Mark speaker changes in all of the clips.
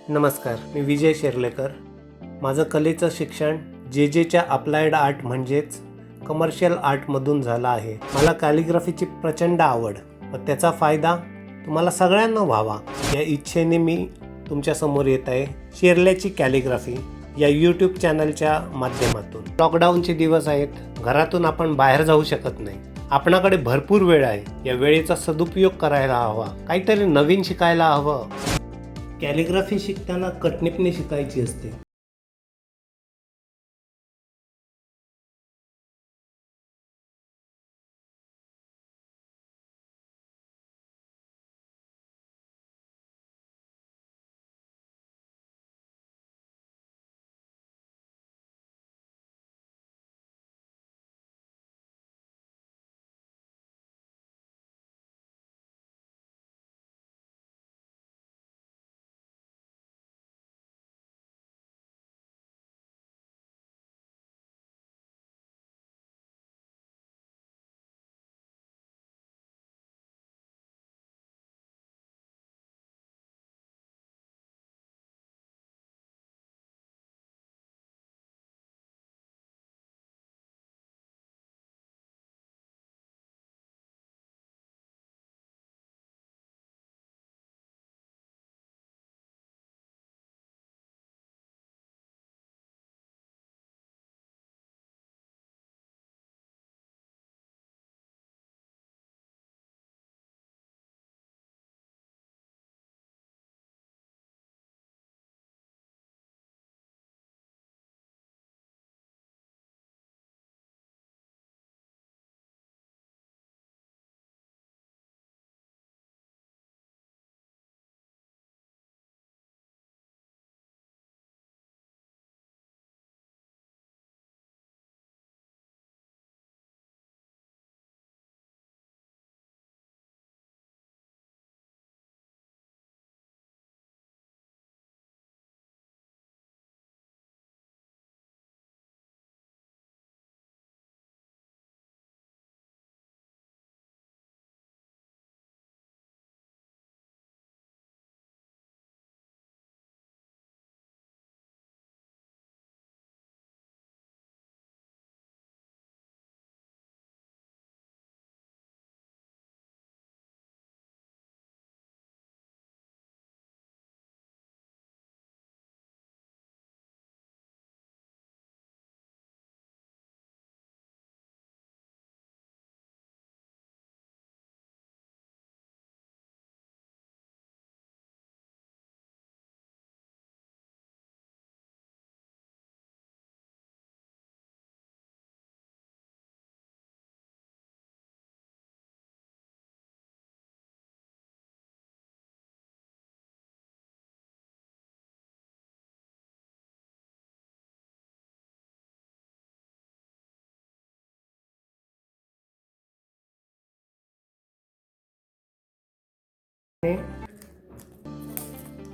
Speaker 1: नमस्कार, मी विजय शेर्लेकर. माझं कलेचं शिक्षण जे अप्लाइड आर्ट म्हणजेच कमर्शियल आर्टमधून झालं आहे. मला कॅलिग्राफीची प्रचंड आवड व त्याचा फायदा तुम्हाला सगळ्यांना व्हावा या इच्छेने मी तुमच्यासमोर येत आहे शेर्ल्याची कॅलिग्राफी या यूट्यूब चॅनलच्या माध्यमातून. लॉकडाऊनचे दिवस आहेत, घरातून आपण बाहेर जाऊ शकत नाही. आपणाकडे भरपूर वेळ आहे, या वेळेचा सदुपयोग करायला हवा, काहीतरी नवीन शिकायला हवं. कॅलिग्राफी शिकताना कटनीपणे शिकायची असते.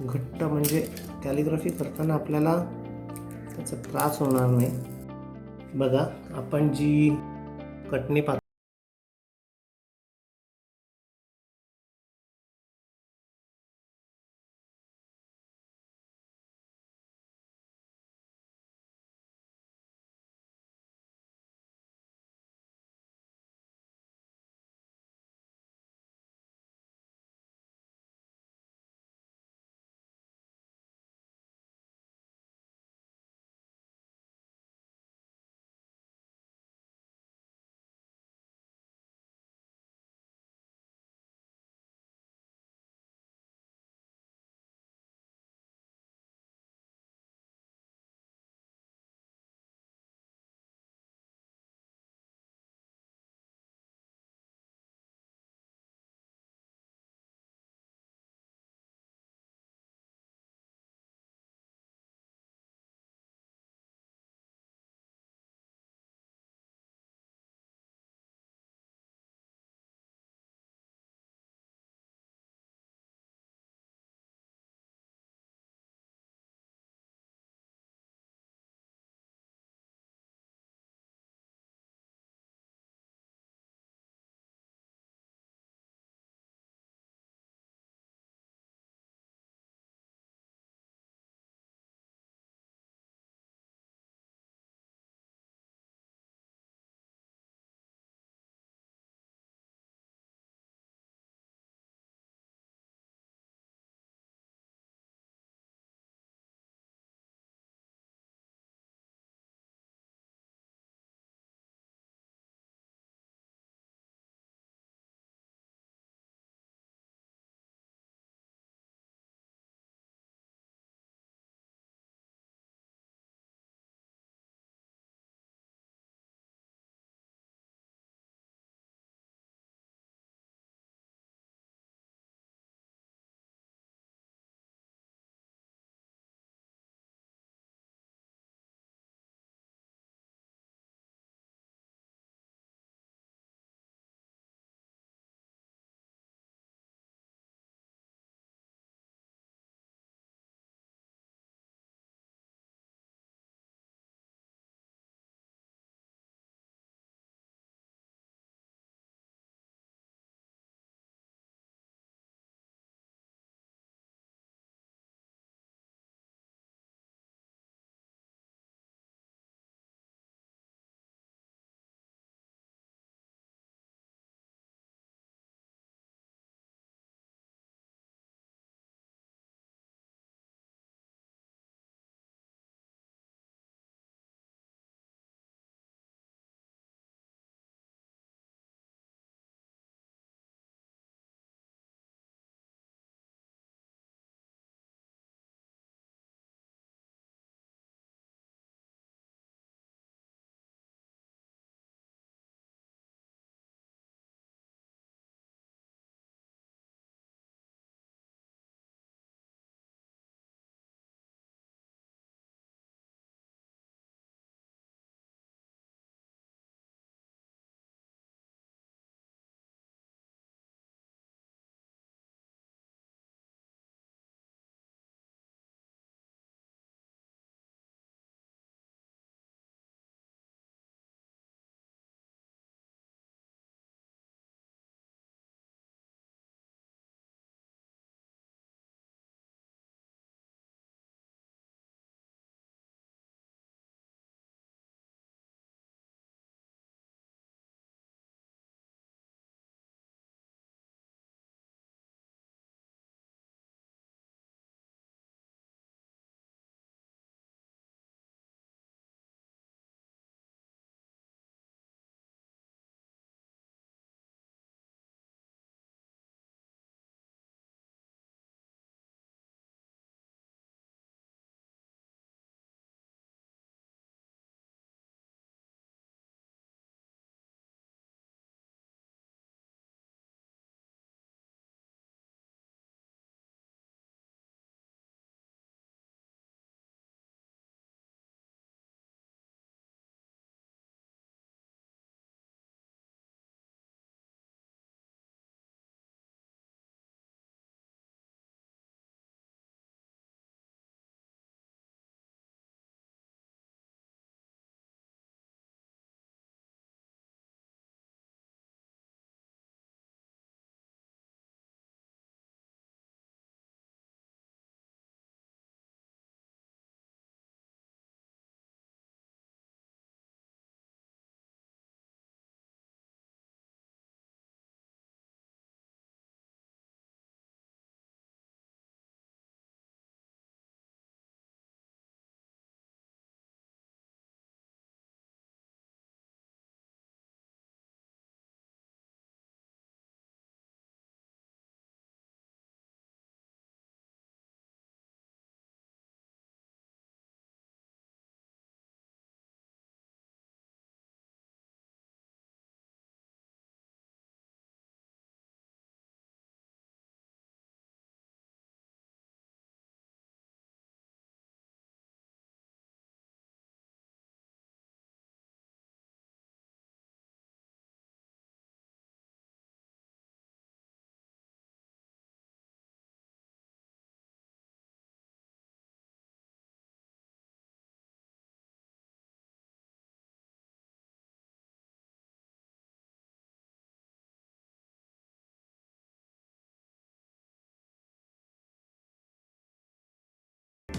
Speaker 1: घट्ट म्हणजे कॅलिग्राफी करताना आपल्याला त्याचा त्रास होणार नाही. बघा, आपण जी कटनीप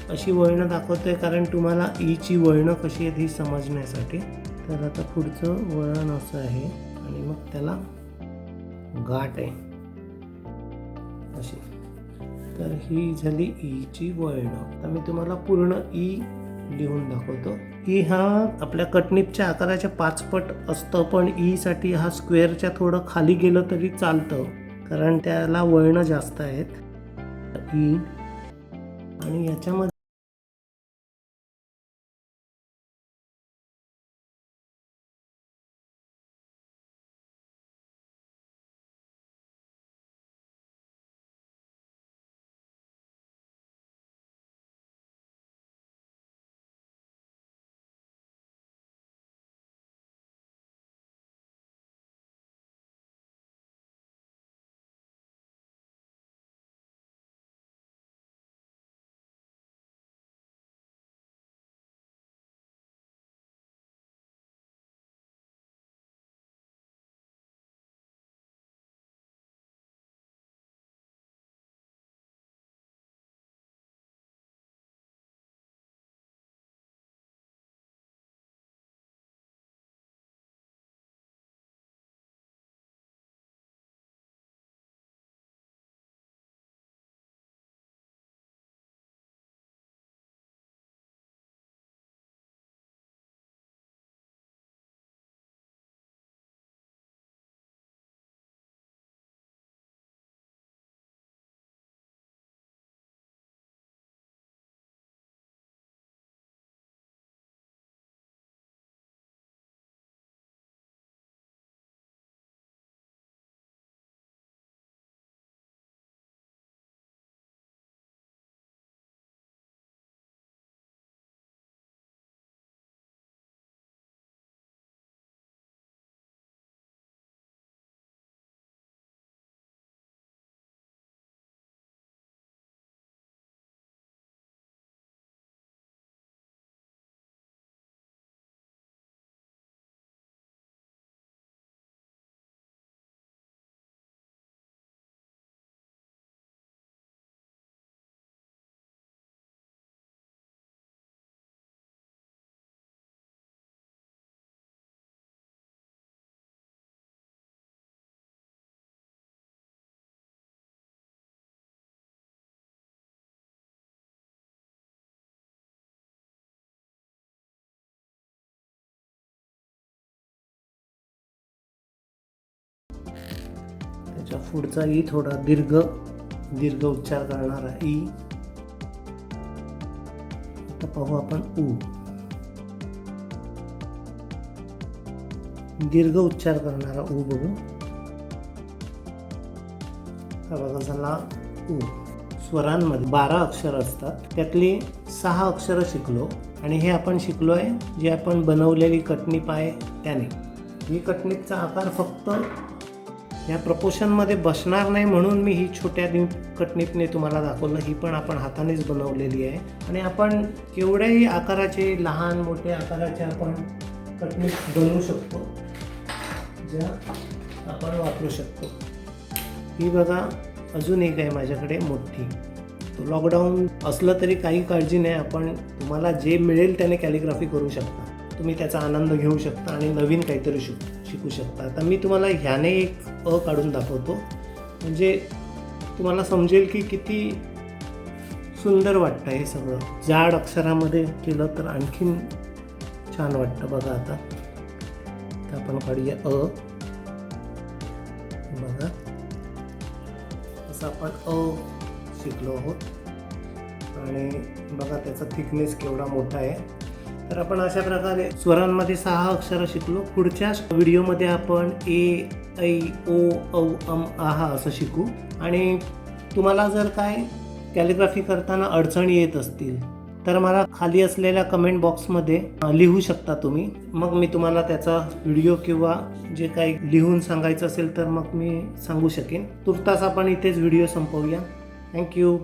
Speaker 1: अशी वळणं दाखवतोय कारण तुम्हाला ईची वळणं कशी आहेत ही समजण्यासाठी. तर आता पुढचं वळण असं आहे आणि मग त्याला गाठ आहे अशी. तर ही झाली ईची वळणं. आता मी तुम्हाला पूर्ण ई लिहून दाखवतो. ई हा आपल्या कटनिपच्या आकाराच्या 5 पट असतं, पण ई साठी हा स्क्वेअरच्या थोडं खाली गेलं तरी चालतं कारण त्याला वळणं जास्त आहेत. ई आणि याच्यामध्ये त्याच्या पुढचा ई थोडा दीर्घ उच्चार करणारा ई. आता पाहू आपण ऊ. दीर्घ उच्चार करणारा ऊ बघू. हा बघा झाला ऊ. स्वरांमध्ये 12 अक्षर असतात, त्यातली 6 अक्षरं शिकलो आणि हे आपण शिकलो आहे जे आपण बनवलेली कटनीप आहे त्याने. ही कटनीपचा आकार फक्त या प्रपोर्शनमध्ये बसणार नाही म्हणून मी ही छोट्या कटनीपने तुम्हाला दाखवलं. ही पण आपण हातानेच बनवलेली आहे आणि आपण केवढ्याही आकाराचे, लहान मोठ्या आकाराचे आपण कटनीप बनवू शकतो, ज्या आपण वापरू शकतो. ही बघा अजून एक आहे माझ्याकडे मोठी. तो लॉकडाऊन असलं तरी काही काळजी नाही, आपण तुम्हाला जे मिळेल त्याने कॅलिग्राफी करू शकता. तुम्ही त्याचा आनंद घेऊ शकता आणि नवीन काहीतरी शिकू शकता. आता मी तुम्हाला ह्याने एक अ काढून दाखवतो म्हणजे तुम्हाला समजेल की किती सुंदर वाटतं हे सगळं. जाड अक्षरामध्ये केलं तर आणखीन छान वाटतं. बघा आता आपण काढूया अ. बघा असं आपण अ शिकलो आहोत आणि बघा त्याचा थिकनेस केवढा मोठा आहे. तर आपण अशा प्रकारे स्वरांमध्ये 6 अक्षरं शिकलो. पुढच्या व्हिडिओमध्ये आपण ए, ऐ, ओ, औ, अम, आहा असं शिकू. आणि तुम्हाला जर काय कॅलिग्राफी करताना अडचणी येत असतील तर मला खाली असलेल्या कमेंट बॉक्समध्ये लिहू शकता तुम्ही. मग मी तुम्हाला त्याचा व्हिडिओ किंवा जे काही लिहून सांगायचं असेल तर मग मी सांगू शकेन. तुर्तास आपण इथेच व्हिडिओ संपवूया. थँक्यू.